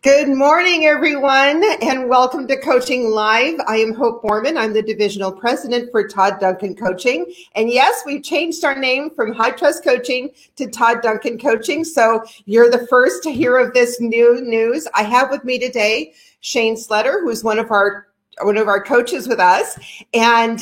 Good morning, everyone, and welcome to Coaching Live. I am Hope Mormon. I'm the divisional president for Todd Duncan Coaching. And yes, we've changed our name from High Trust Coaching to Todd Duncan Coaching. So you're the first to hear of this new news. I have with me today Shane Sletter, who's one of our coaches with us. And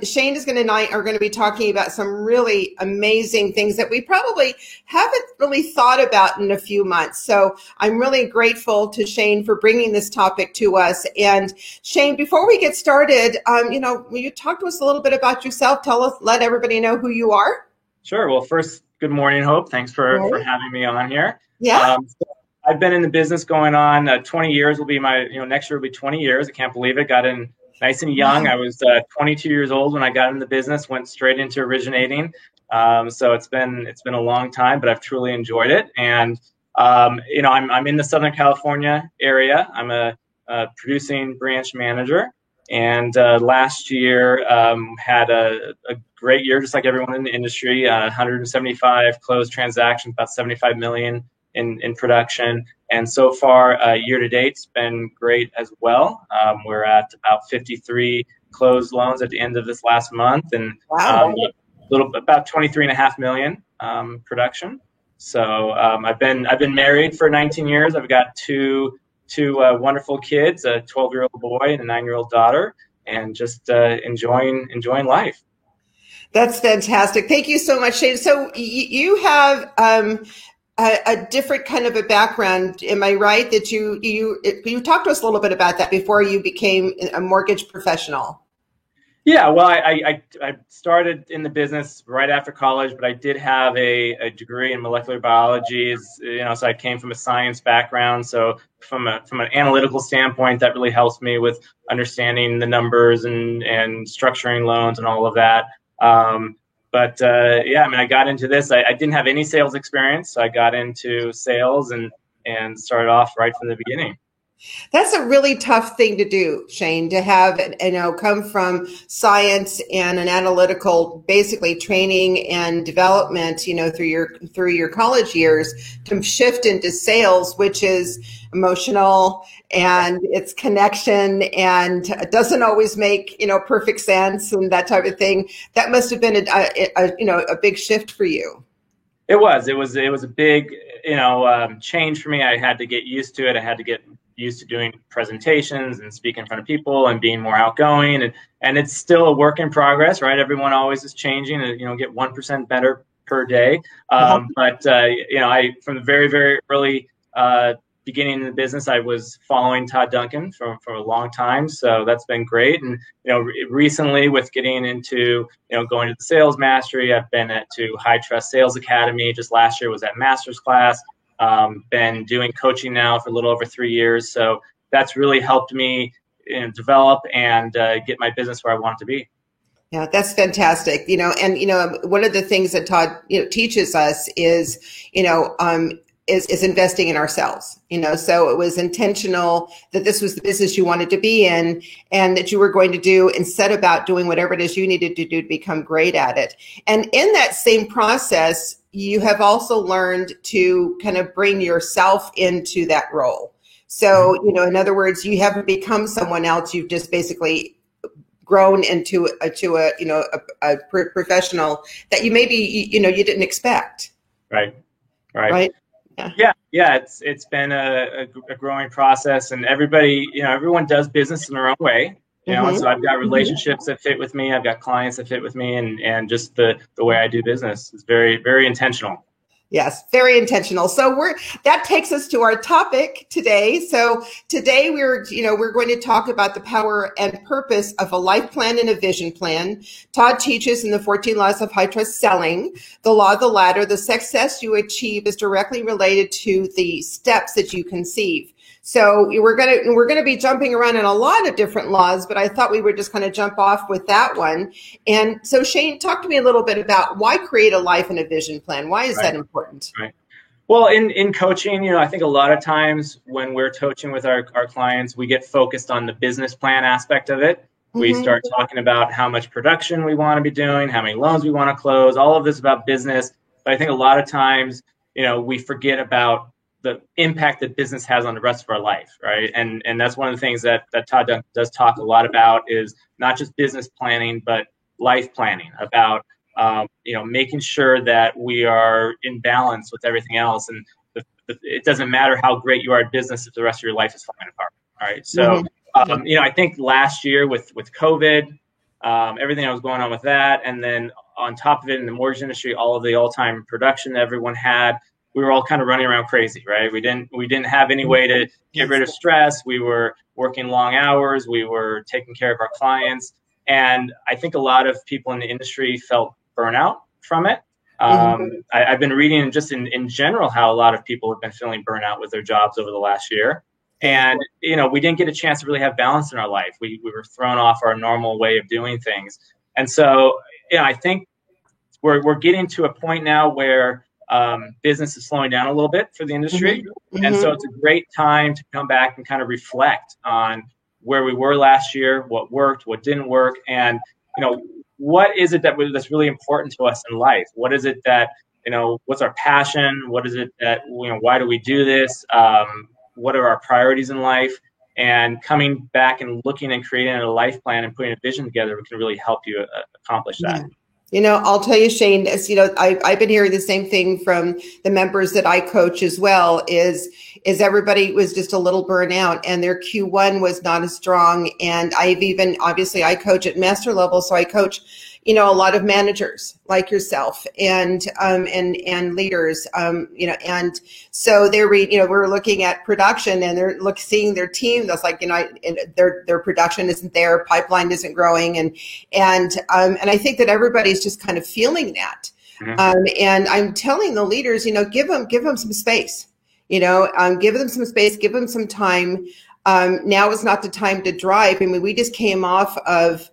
Shane is going to be talking about some really amazing things that we probably haven't really thought about in a few months. So I'm really grateful to Shane for bringing this topic to us. And Shane, before we get started, will you talk to us a little bit about yourself? Let everybody know who you are. Sure. Well, first, good morning, Hope. Thanks for having me on here. Yeah. I've been in the business going on 20 years will be next year will be 20 years. I can't believe it. Got in nice and young. I was 22 years old when I got in the business, went straight into originating. So it's been a long time, but I've truly enjoyed it. And, I'm in the Southern California area. I'm a producing branch manager. And last year had a great year, just like everyone in the industry, 175 closed transactions, about 75 million in production. And so far, year to date, it's been great as well. We're at about 53 closed loans at the end of this last month, and about 23.5 million production. So I've been married for 19 years. I've got two wonderful kids, a 12-year-old boy and a 9-year-old daughter, and just enjoying life. That's fantastic. Thank you so much, Shane. So you have a different kind of a background. Am I right that you talked to us a little bit about that before you became a mortgage professional? Yeah, well, I started in the business right after college, but I did have a degree in molecular biology. So I came from a science background. So from an analytical standpoint, that really helps me with understanding the numbers and structuring loans and all of that. I got into this. I didn't have any sales experience, so I got into sales and started off right from the beginning. That's a really tough thing to do, Shane, to have, come from science and an analytical, basically training and development, through your college years, to shift into sales, which is emotional and it's connection and it doesn't always make, perfect sense and that type of thing. That must have been a big shift for you. It was a big, change for me. I had to get used to it. I had to get used to doing presentations and speaking in front of people and being more outgoing. And it's still a work in progress, right? Everyone always is changing and, get 1% better per day. But I, from the very, very early beginning in the business, I was following Todd Duncan for a long time. So that's been great. And, recently with getting into, going to the Sales Mastery, I've been to High Trust Sales Academy. Just last year was at master's class. Been doing coaching now for a little over 3 years. So that's really helped me develop and get my business where I want it to be. Yeah, that's fantastic. One of the things that Todd, teaches us is investing in ourselves, so it was intentional that this was the business you wanted to be in and that you were going to do and set about doing whatever it is you needed to do to become great at it. And in that same process, you have also learned to kind of bring yourself into that role. So, in other words, you haven't become someone else. You've just basically grown into a professional that you maybe, you didn't expect. Right. Yeah. It's been a growing process, and everyone does business in their own way. So I've got relationships that fit with me. I've got clients that fit with me, and just the way I do business is very, very intentional. Yes, very intentional. So that takes us to our topic today. So today we're going to talk about the power and purpose of a life plan and a vision plan. Todd teaches in the 14 Laws of High Trust Selling, the law of the ladder. The success you achieve is directly related to the steps that you conceive. So we're going to be jumping around in a lot of different laws, but I thought we would just kind of jump off with that one. And so Shane, talk to me a little bit about why create a life and a vision plan. Why is that important? Right. Well, in coaching, I think a lot of times when we're coaching with our clients, we get focused on the business plan aspect of it. We start talking about how much production we want to be doing, how many loans we want to close, all of this about business. But I think a lot of times, we forget about the impact that business has on the rest of our life, right? And that's one of the things that Todd Duncan does talk a lot about, is not just business planning, but life planning, about making sure that we are in balance with everything else. And it doesn't matter how great you are at business if the rest of your life is falling apart. All right. So, I think last year with COVID, everything that was going on with that, and then on top of it, in the mortgage industry, all of the all-time production that everyone had, we were all kind of running around crazy, right? We didn't have any way to get rid of stress. We were working long hours. We were taking care of our clients. And I think a lot of people in the industry felt burnout from it. I've been reading just in general how a lot of people have been feeling burnout with their jobs over the last year. And, we didn't get a chance to really have balance in our life. We were thrown off our normal way of doing things. And so, I think we're getting to a point now where business is slowing down a little bit for the industry. And so it's a great time to come back and kind of reflect on where we were last year, what worked, what didn't work, and, what is it that's really important to us in life? What is it that, what's our passion? What is it that, why do we do this? What are our priorities in life? And coming back and looking and creating a life plan and putting a vision together can really help you accomplish that. I'll tell you, Shane, as I've been hearing the same thing from the members that I coach as well, is everybody was just a little burnt out and their Q1 was not as strong. And obviously I coach at master level. So I coach, a lot of managers like yourself and leaders, and so we're looking at production, and they're seeing their team that's like, their production isn't there, pipeline isn't growing. And I think that everybody's just kind of feeling that. And I'm telling the leaders, give them some space, give them some space, give them some time. Now is not the time to drive. I mean, we just came off of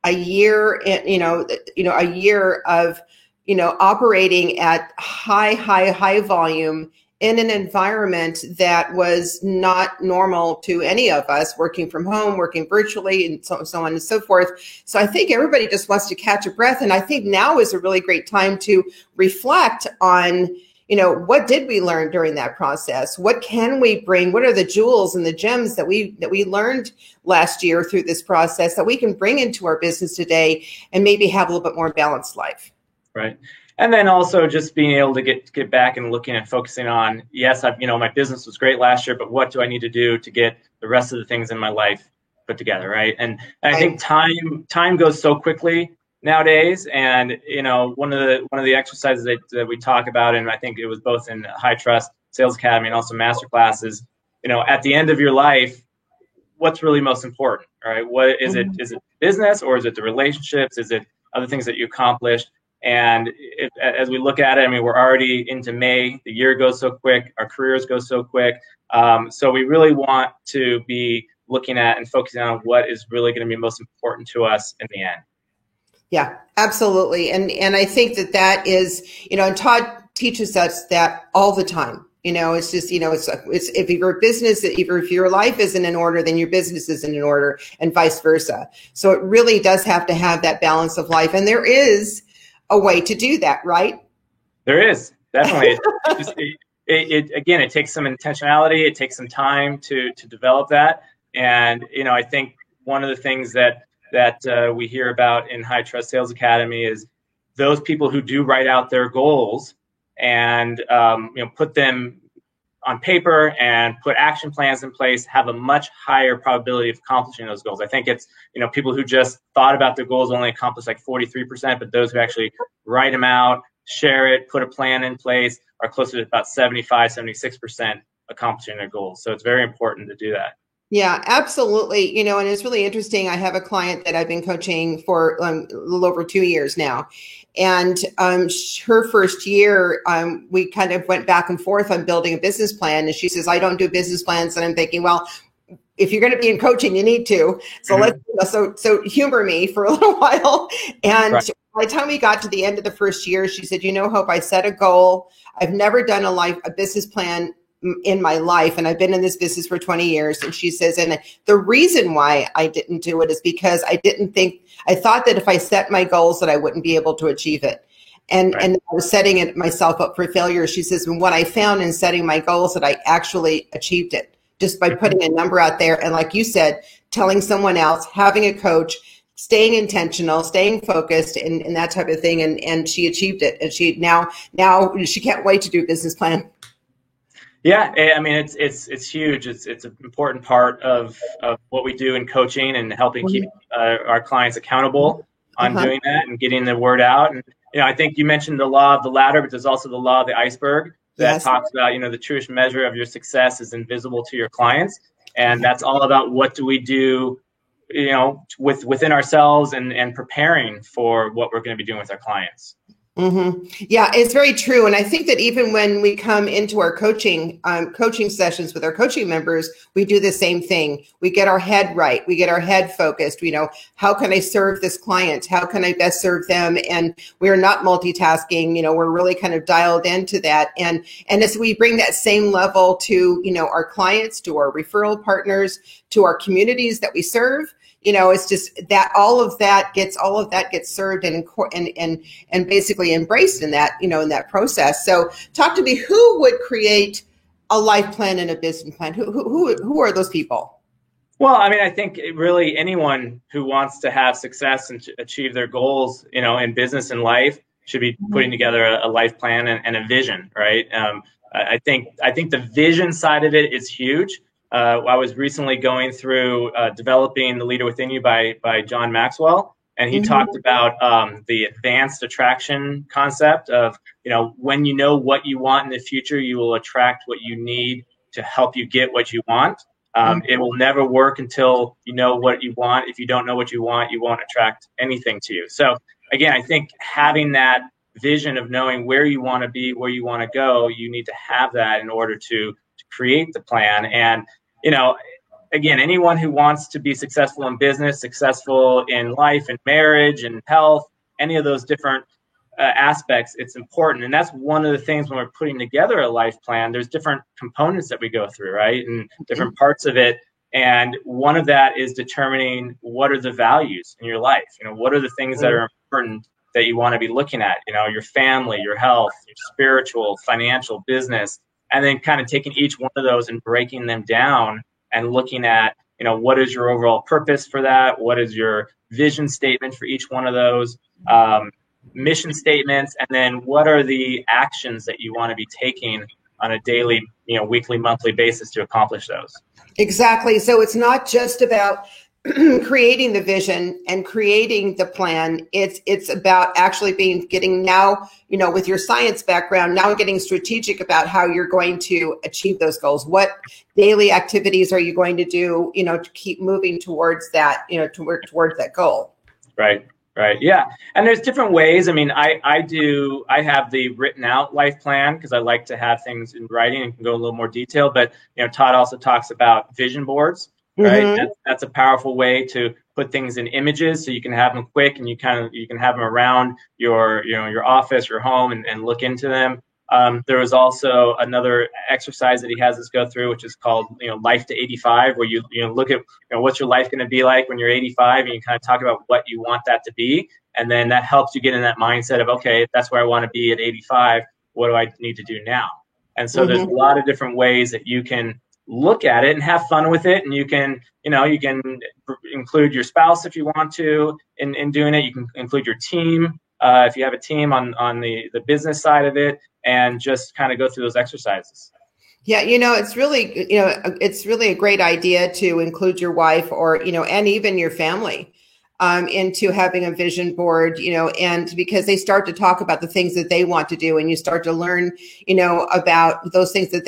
a year, a year of, operating at high volume in an environment that was not normal to any of us, working from home, working virtually, and so on and so forth. So I think everybody just wants to catch a breath. And I think now is a really great time to reflect on, what did we learn during that process? What can we bring? What are the jewels and the gems that we learned last year through this process that we can bring into our business today and maybe have a little bit more balanced life? Right. And then also just being able to get back and looking and focusing on, yes, my business was great last year, but what do I need to do to get the rest of the things in my life put together, right? And I think time goes so quickly nowadays. And, one of the exercises that we talk about, and I think it was both in High Trust Sales Academy and also master classes, at the end of your life, what's really most important, right? What is it? Is it business, or is it the relationships? Is it other things that you accomplished? And as we look at it, we're already into May. The year goes so quick. Our careers go so quick. So we really want to be looking at and focusing on what is really going to be most important to us in the end. Yeah, absolutely. And I think that is, and Todd teaches us that all the time. It's just, it's if your business, if your life isn't in order, then your business isn't in order, and vice versa. So it really does have to have that balance of life. And there is a way to do that, right? There is, definitely. It takes some intentionality. It takes some time to develop that. And, I think one of the things that we hear about in High Trust Sales Academy is those people who do write out their goals and put them on paper and put action plans in place have a much higher probability of accomplishing those goals. I think it's, people who just thought about their goals only accomplish like 43%, but those who actually write them out, share it, put a plan in place are closer to about 76% accomplishing their goals. So it's very important to do that. Yeah, absolutely. And it's really interesting. I have a client that I've been coaching for a little over 2 years now. And her first year, we kind of went back and forth on building a business plan. And she says, I don't do business plans. And I'm thinking, well, if you're going to be in coaching, you need to. So so humor me for a little while. And by the time we got to the end of the first year, she said, Hope, I set a goal. I've never done a business plan in my life, and I've been in this business for 20 years. And she says, and the reason why I didn't do it is because I thought that if I set my goals that I wouldn't be able to achieve it. And I was setting it myself up for failure. She says, and what I found in setting my goals that I actually achieved it just by putting a number out there. And like you said, telling someone else, having a coach, staying intentional, staying focused, and that type of thing. And she achieved it. And she now she can't wait to do a business plan. Yeah, I mean it's huge. It's an important part of what we do in coaching and helping keep our clients accountable on doing that and getting the word out. And I think you mentioned the law of the ladder, but there's also the law of the iceberg that talks about the truest measure of your success is invisible to your clients, and that's all about what do we do, within ourselves and preparing for what we're going to be doing with our clients. Mm-hmm. Yeah, it's very true. And I think that even when we come into our coaching sessions with our coaching members, we do the same thing. We get our head right. We get our head focused. How can I serve this client? How can I best serve them? And we're not multitasking. We're really kind of dialed into that. And as we bring that same level to, our clients, to our referral partners, to our communities that we serve, it's just that all of that gets served and basically embraced in that, in that process. So talk to me, who would create a life plan and a business plan? Who are those people? Well, I mean, I think really anyone who wants to have success and achieve their goals, in business and life should be putting together a life plan and a vision, right? I think the vision side of it is huge. I was recently going through Developing the Leader Within You by John Maxwell, and he talked about the advanced attraction concept of, when you know what you want in the future, you will attract what you need to help you get what you want. It will never work until you know what you want. If you don't know what you want, you won't attract anything to you. So again, I think having that vision of knowing where you want to be, where you want to go, you need to have that in order to create the plan. And again, anyone who wants to be successful in business, successful in life and marriage and health, any of those different aspects, it's important. And that's one of the things when we're putting together a life plan, there's different components that we go through, right? And different parts of it. And one of that is determining what are the values in your life. What are the things that are important that you want to be looking at? Your family, your health, your spiritual, financial, business. And then kind of taking each one of those and breaking them down and looking at, what is your overall purpose for that? What is your vision statement for each one of those, mission statements? And then what are the actions that you want to be taking on a daily, weekly, monthly basis to accomplish those? Exactly. So it's not just about creating the vision and creating the plan. It's about actually getting now, with your science background, now getting strategic about how you're going to achieve those goals. What daily activities are you going to do, to keep moving towards that, towards that goal? Right. Yeah. And there's different ways. I mean, I have the written out life plan because I like to have things in writing and can go a little more detail. But, Todd also talks about vision boards. Right. That's a powerful way to put things in images so you can have them quick and you can have them around your office, your home and look into them. There was also another exercise that he has us go through, which is called, Life to 85, where you look at, what's your life going to be like when you're 85 and you kind of talk about what you want that to be. And then that helps you get in that mindset of, okay, that's where I want to be at 85. What do I need to do now? And so there's a lot of different ways that you can look at it and have fun with it. And you can include your spouse if you want to in doing it. You can include your team if you have a team on the business side of it, and just kind of go through those exercises. Yeah, it's really a great idea to include your wife or, and even your family into having a vision board, and because they start to talk about the things that they want to do, and you start to learn, about those things that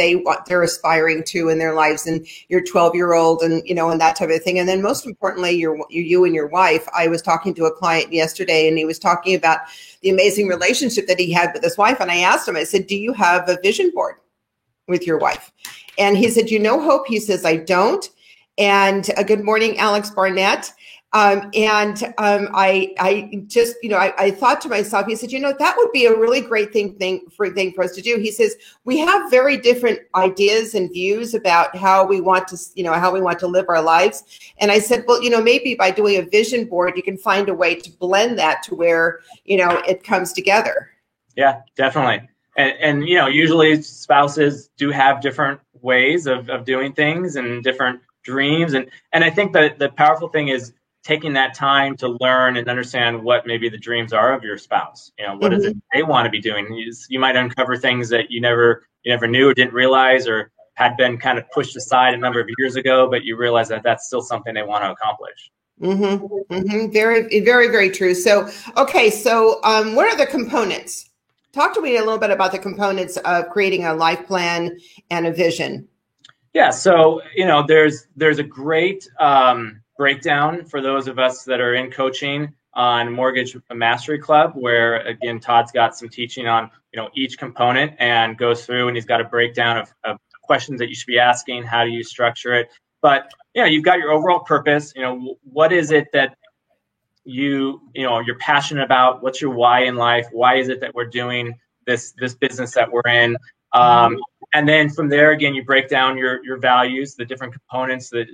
they're aspiring to in their lives, and your 12-year-old and, and that type of thing. And then most importantly, you and your wife. I was talking to a client yesterday, and he was talking about the amazing relationship that he had with his wife. And I asked him, I said, do you have a vision board with your wife? And he said, Hope, he says, I don't. And good morning, Alex Barnett. I just, I thought to myself, he said, that would be a really great thing for us to do. He says, we have very different ideas and views about how we want to live our lives. And I said, well, maybe by doing a vision board, you can find a way to blend that to where, it comes together. Yeah, definitely. And usually spouses do have different ways of doing things and different dreams. And I think that the powerful thing is taking that time to learn and understand what maybe the dreams are of your spouse. What is it they want to be doing? You might uncover things that you never knew or didn't realize or had been kind of pushed aside a number of years ago, but you realize that that's still something they want to accomplish. Very, very, very true. So, okay. So, what are the components? Talk to me a little bit about the components of creating a life plan and a vision. Yeah. So, there's a great breakdown for those of us that are in coaching on Mortgage Mastery Club, where again, Todd's got some teaching on, each component and goes through, and he's got a breakdown of questions that you should be asking. How do you structure it? But you've got your overall purpose. What is it that you're passionate about? What's your why in life? Why is it that we're doing this business that we're in? And then from there, again, you break down your values, the different components that,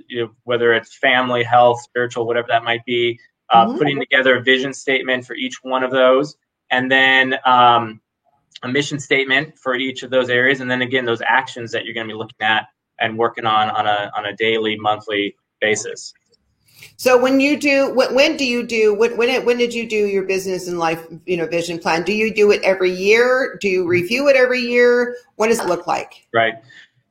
whether it's family, health, spiritual, whatever that might be, putting together a vision statement for each one of those, and then a mission statement for each of those areas. And then again, those actions that you're going to be looking at and working on a daily, monthly basis. So when did you do your business and life, vision plan? Do you do it every year? Do you review it every year? What does it look like? Right.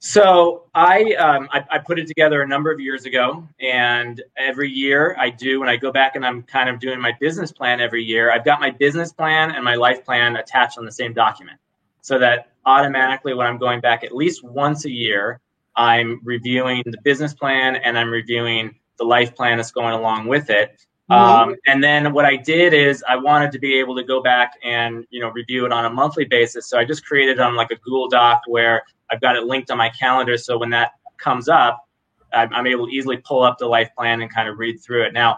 So I put it together a number of years ago, and every year I do, when I go back and I'm kind of doing my business plan every year, I've got my business plan and my life plan attached on the same document, so that automatically when I'm going back at least once a year, I'm reviewing the business plan and I'm reviewing the life plan that's going along with it. And then what I did is I wanted to be able to go back and, review it on a monthly basis. So I just created it on like a Google Doc where I've got it linked on my calendar. So when that comes up, I'm able to easily pull up the life plan and kind of read through it. Now,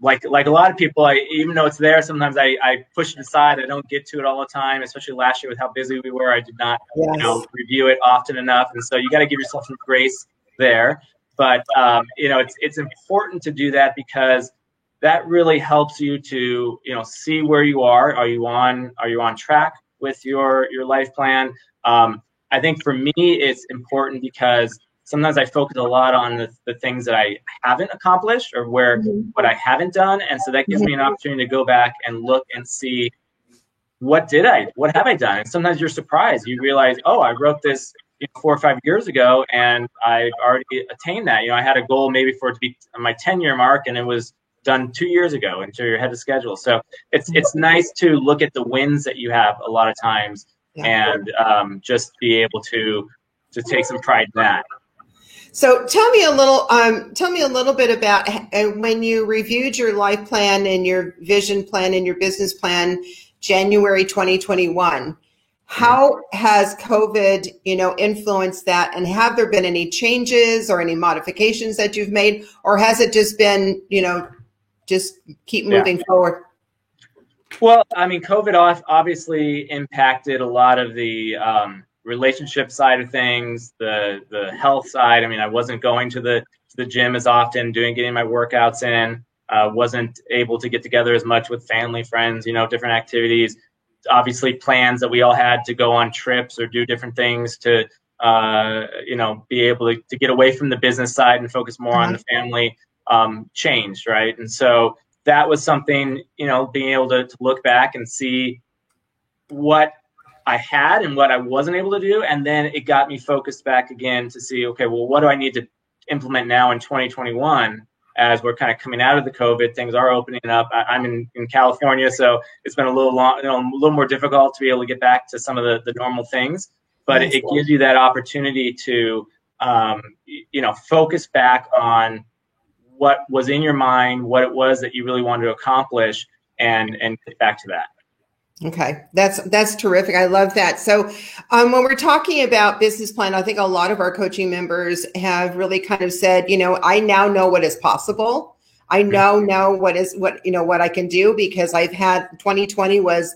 like a lot of people, even though it's there, sometimes I push it aside. I don't get to it all the time, especially last year with how busy we were. I did not review it often enough. And so you got to give yourself some grace there. But, it's important to do that because that really helps you to, see where you are. Are you on track with your life plan? I think for me, it's important because sometimes I focus a lot on the things that I haven't accomplished or what I haven't done. And so that gives me an opportunity to go back and look and see what have I done? And sometimes you're surprised. You realize, I wrote this 4 or 5 years ago and I've already attained that. I had a goal maybe for it to be my 10-year mark and it was done 2 years ago, and so you're ahead of schedule. So it's nice to look at the wins that you have a lot of times and just be able to take some pride in that. So tell me a little bit about when you reviewed your life plan and your vision plan and your business plan, January 2021. How has COVID, influenced that? And have there been any changes or any modifications that you've made, or has it just been, just keep moving forward? Well, I mean, COVID obviously impacted a lot of the relationship side of things, the health side. I mean, I wasn't going to the gym as often, getting my workouts in, wasn't able to get together as much with family, friends, different activities. Obviously plans that we all had to go on trips or do different things to, be able to get away from the business side and focus more on the family changed, right? And so that was something, being able to look back and see what I had and what I wasn't able to do. And then it got me focused back again to see, okay, well, what do I need to implement now in 2021 as we're kind of coming out of the COVID, things are opening up. I'm in California, so it's been a little more difficult to be able to get back to some of the normal things, but it gives you that opportunity to, focus back on what was in your mind, what it was that you really wanted to accomplish, and get back to that. Okay. That's terrific. I love that. So when we're talking about business plan, I think a lot of our coaching members have really kind of said, I now know what is possible. I now know what I can do, because I've had 2020 was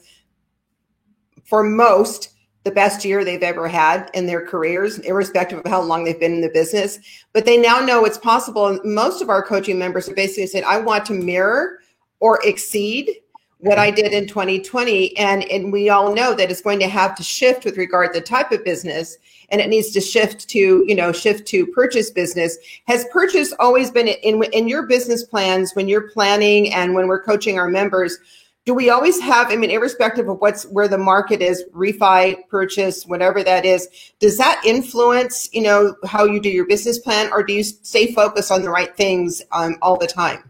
for most the best year they've ever had in their careers, irrespective of how long they've been in the business. But they now know it's possible. And most of our coaching members are basically saying, I want to mirror or exceed what I did in 2020. And we all know that it's going to have to shift with regard to the type of business, and it needs to shift to purchase business. Has purchase always been in your business plans when you're planning and when we're coaching our members? Do we always have, I mean, irrespective of where the market is, refi, purchase, whatever that is, does that influence, how you do your business plan, or do you stay focused on the right things all the time?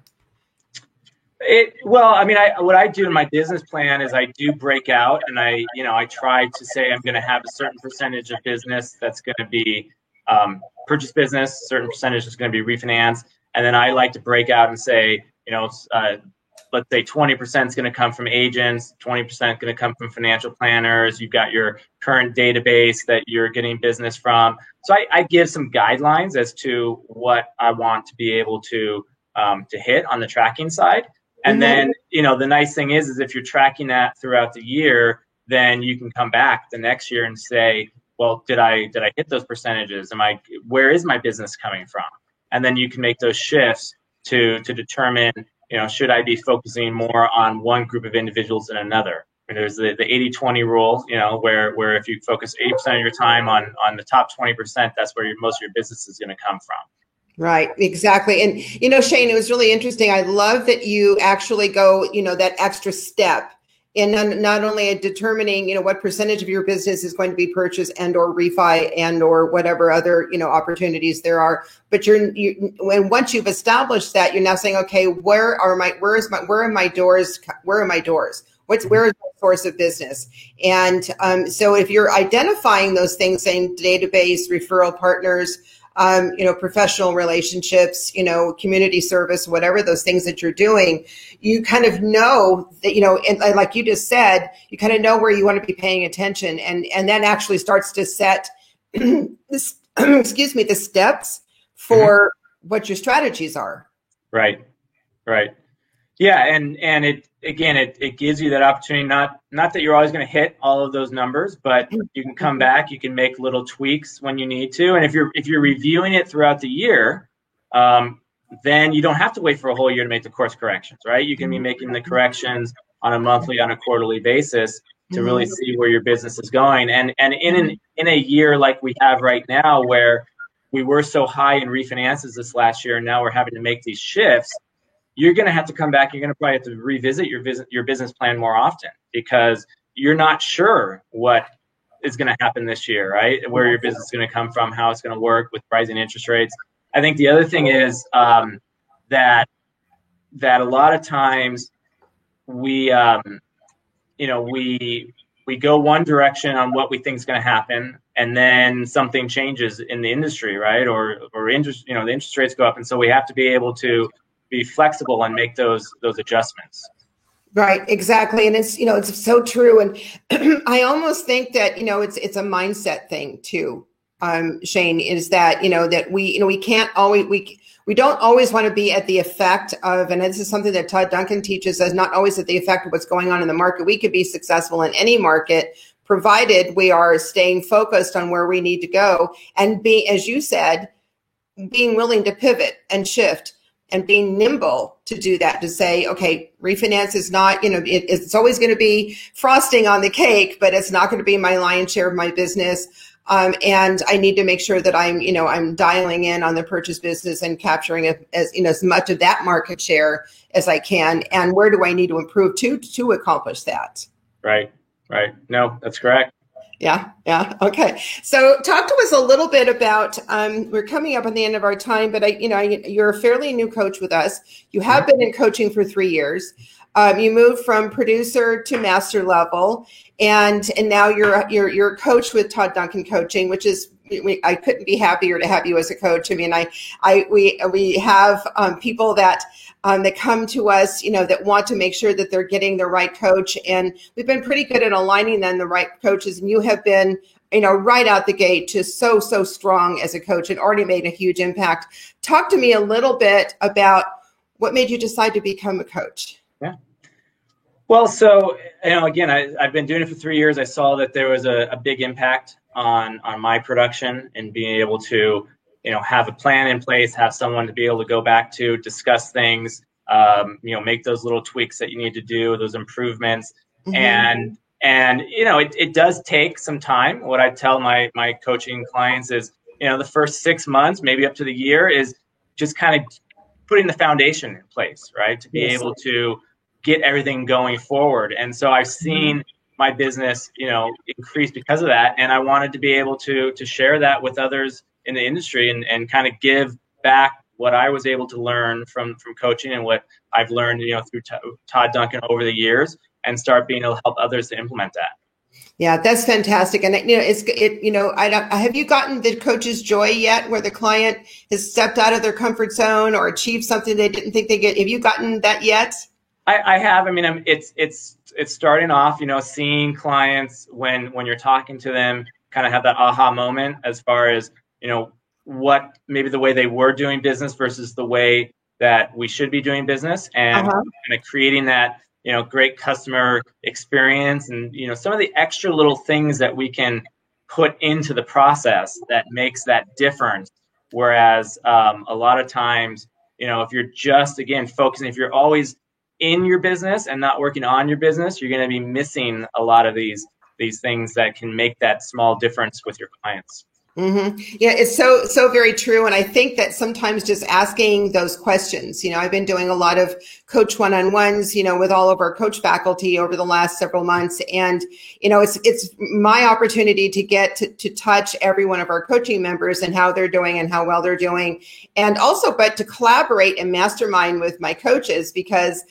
What I do in my business plan is I do break out, and I try to say I'm going to have a certain percentage of business that's going to be purchase business, a certain percentage is going to be refinance, and then I like to break out and say, let's say 20% is going to come from agents, 20% is going to come from financial planners. You've got your current database that you're getting business from. So I give some guidelines as to what I want to be able to hit on the tracking side. And then, the nice thing is if you're tracking that throughout the year, then you can come back the next year and say, well, did I hit those percentages? Where is my business coming from? And then you can make those shifts to determine, should I be focusing more on one group of individuals than another? And there's the 80-20 rule, where if you focus 80% of your time on the top 20%, that's where most of your business is going to come from. Right, exactly. And, Shane, it was really interesting. I love that you actually go, that extra step in not only determining, what percentage of your business is going to be purchase and or refi and or whatever other, opportunities there are, but when once you've established that, you're now saying, okay, where are my doors? Where are my doors? Where is the source of business? And so if you're identifying those things, saying database, referral partners, professional relationships, community service, whatever those things that you're doing, you kind of know that, and like you just said, you kind of know where you want to be paying attention. And that actually starts to set the steps for what your strategies are. Right. Yeah. And it gives you that opportunity, not that you're always going to hit all of those numbers, but you can come back, you can make little tweaks when you need to. And if you're reviewing it throughout the year, then you don't have to wait for a whole year to make the course corrections, right? You can be making the corrections on a monthly, on a quarterly basis to really see where your business is going. And in a year like we have right now, where we were so high in refinances this last year, and now we're having to make these shifts, you're going to have to come back. You're going to probably have to revisit your business plan more often, because you're not sure what is going to happen this year, right? Where your business is going to come from, how it's going to work with rising interest rates. I think the other thing is that a lot of times we go one direction on what we think is going to happen, and then something changes in the industry, right? Or the interest rates go up, and so we have to be able to be flexible and make those adjustments. Right, exactly. And it's, it's so true. And I almost think that, it's a mindset thing too, Shane, is that, that we can't always, we don't always want to be at the effect of, and this is something that Todd Duncan teaches us, not always at the effect of what's going on in the market. We could be successful in any market, provided we are staying focused on where we need to go, and as you said, being willing to pivot and shift, and being nimble to do that, to say, okay, refinance is not, it's always going to be frosting on the cake, but it's not going to be my lion's share of my business. And I need to make sure that I'm dialing in on the purchase business and capturing as much of that market share as I can. And where do I need to improve to accomplish that? Right. No, that's correct. Yeah. Okay. So talk to us a little bit about, we're coming up on the end of our time, but you're a fairly new coach with us. You have been in coaching for 3 years. You moved from producer to master level, and now you're a coach with Todd Duncan Coaching, which is, I couldn't be happier to have you as a coach. I mean, we have people that come to us, that want to make sure that they're getting the right coach, and we've been pretty good at aligning them the right coaches. And you have been, right out the gate, just so strong as a coach, and already made a huge impact. Talk to me a little bit about what made you decide to become a coach. Yeah. Well, so, again, I've been doing it for 3 years. I saw that there was a big impact on my production, and being able to, have a plan in place, have someone to be able to go back to, discuss things, make those little tweaks that you need to do, those improvements. And it does take some time. What I tell my coaching clients is, the first 6 months, maybe up to the year, is just kind of putting the foundation in place, right? To be able to get everything going forward. And so I've seen my business, increase because of that. And I wanted to be able to share that with others in the industry and kind of give back what I was able to learn from coaching and what I've learned, through Todd Duncan over the years, and start being able to help others to implement that. Yeah, that's fantastic. And have you gotten the coach's joy yet, where the client has stepped out of their comfort zone or achieved something they didn't think they get? Have you gotten that yet? I have. I mean, it's starting off, seeing clients when you're talking to them kind of have that aha moment as far as, what maybe the way they were doing business versus the way that we should be doing business, and kind of creating that, great customer experience, and, some of the extra little things that we can put into the process that makes that difference. Whereas a lot of times, if you're just, again, focusing, if you're always in your business and not working on your business, you're going to be missing a lot of these things that can make that small difference with your clients. Yeah, it's so very true. And I think that sometimes just asking those questions, I've been doing a lot of coach one-on-ones, with all of our coach faculty over the last several months. And, it's my opportunity to get to touch every one of our coaching members and how they're doing and how well they're doing. And also, but to collaborate and mastermind with my coaches, with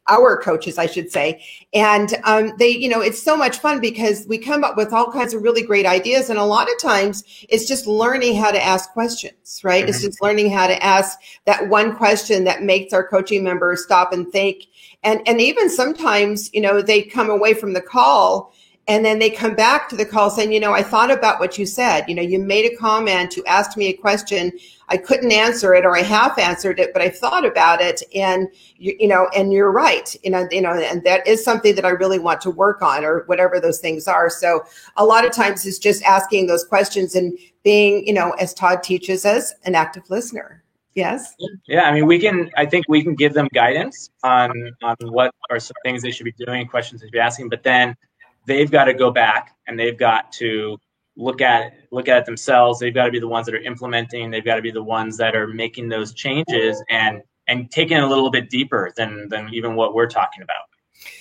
our coaches, I should say. And it's so much fun because we come up with all kinds of really great ideas. And a lot of times it's just learning how to ask questions, right? It's just learning how to ask that one question that makes our coaching members stop and think. And even sometimes, they come away from the call and then they come back to the call saying, I thought about what you said. You made a comment, you asked me a question. I couldn't answer it, or I half answered it, but I thought about it. And, and you're right, and that is something that I really want to work on, or whatever those things are. So a lot of times it's just asking those questions and being, as Todd teaches us, an active listener. Yes. Yeah. I mean, I think we can give them guidance on what are some things they should be doing, questions they should be asking, but then they've got to go back and they've got to look at it themselves. They've got to be the ones that are implementing. They've got to be the ones that are making those changes and taking it a little bit deeper than even what we're talking about.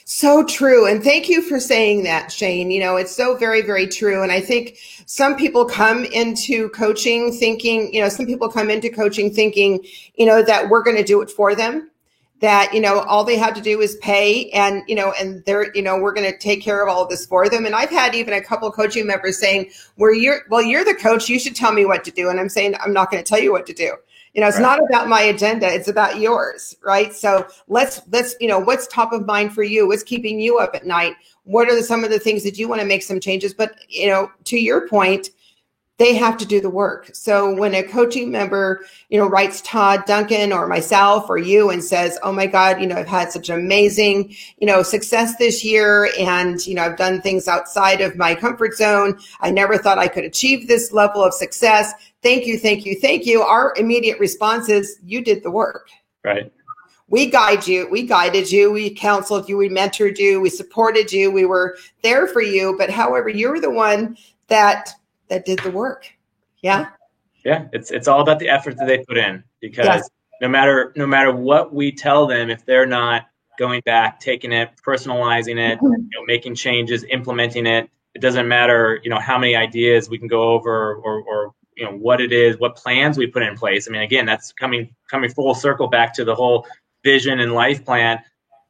So true. And thank you for saying that, Shane. It's so very, very true. And I think some people come into coaching thinking, that we're going to do it for them. That, all they have to do is pay and they're, we're going to take care of all of this for them. And I've had even a couple of coaching members saying, you're the coach, you should tell me what to do. And I'm saying, I'm not going to tell you what to do. It's not about my agenda. It's about yours. Right. So let's, what's top of mind for you? What's keeping you up at night? What are some of the things that you want to make some changes? But, to your point, they have to do the work. So when a coaching member, writes Todd Duncan or myself or you and says, oh my God, I've had such amazing, success this year. And, I've done things outside of my comfort zone. I never thought I could achieve this level of success. Thank you, thank you, thank you. Our immediate response is, you did the work. Right. We guided you, we counseled you, we mentored you, we supported you, we were there for you. But however, you're the one that did the work. Yeah. Yeah. It's all about the effort that they put in, because no matter what we tell them, if they're not going back, taking it, personalizing it, making changes, implementing it, it doesn't matter, how many ideas we can go over or what it is, what plans we put in place. I mean, again, that's coming full circle back to the whole vision and life plan.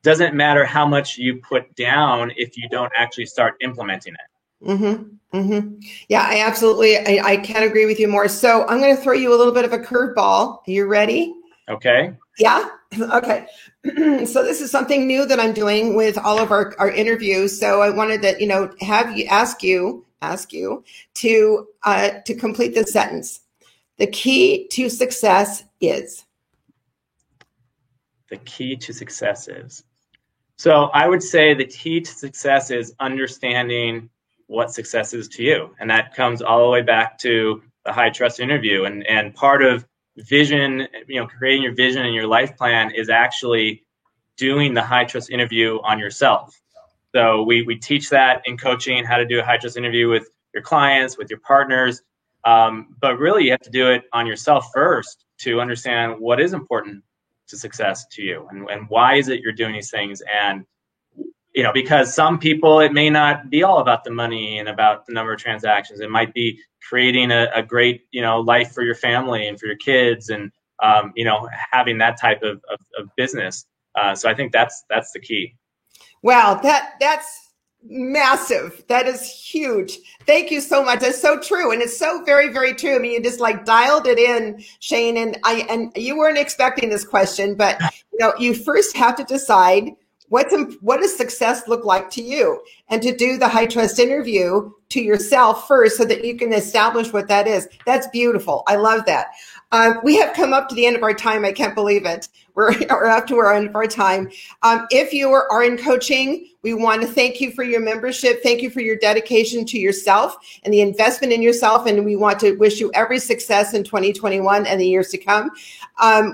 Doesn't matter how much you put down if you don't actually start implementing it. Yeah, I can't agree with you more. So I'm going to throw you a little bit of a curveball. Are you ready? Okay. Yeah. Okay. So this is something new that I'm doing with all of our interviews. So I wanted to, ask you to complete this sentence. The key to success is. The key to success is. So I would say the key to success is understanding what success is to you. And that comes all the way back to the high trust interview. And part of vision, creating your vision and your life plan is actually doing the high trust interview on yourself. So we teach that in coaching, how to do a high trust interview with your clients, with your partners. But really, you have to do it on yourself first to understand what is important to success to you, and why is it you're doing these things. And because some people, it may not be all about the money and about the number of transactions. It might be creating a great, life for your family and for your kids, and having that type of business. So I think that's the key. Wow, that's massive. That is huge. Thank you so much. That's so true. And it's so very, very true. I mean, you just dialed it in, Shane, and you weren't expecting this question, but you first have to decide what does success look like to you, and to do the high trust interview to yourself first so that you can establish what that is. That's beautiful. I love that. We have come up to the end of our time. I can't believe it. We're up to our end of our time. If you are in coaching, we want to thank you for your membership. Thank you for your dedication to yourself and the investment in yourself. And we want to wish you every success in 2021 and the years to come.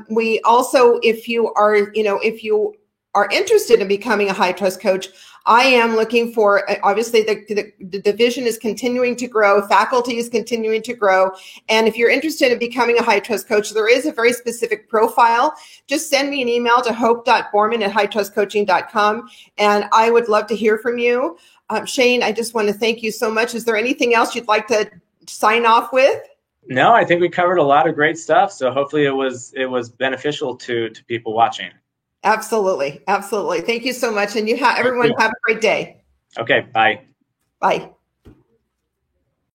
We also, if you are interested in becoming a high trust coach, I am looking for, obviously the division is continuing to grow, faculty is continuing to grow. And if you're interested in becoming a high trust coach, there is a very specific profile. Just send me an email to hope.borman@hightrustcoaching.com. And I would love to hear from you. Shane, I just want to thank you so much. Is there anything else you'd like to sign off with? No, I think we covered a lot of great stuff. So hopefully it was beneficial to people watching. Absolutely. Absolutely. Thank you so much. And everyone have a great day. Okay. Bye. Bye.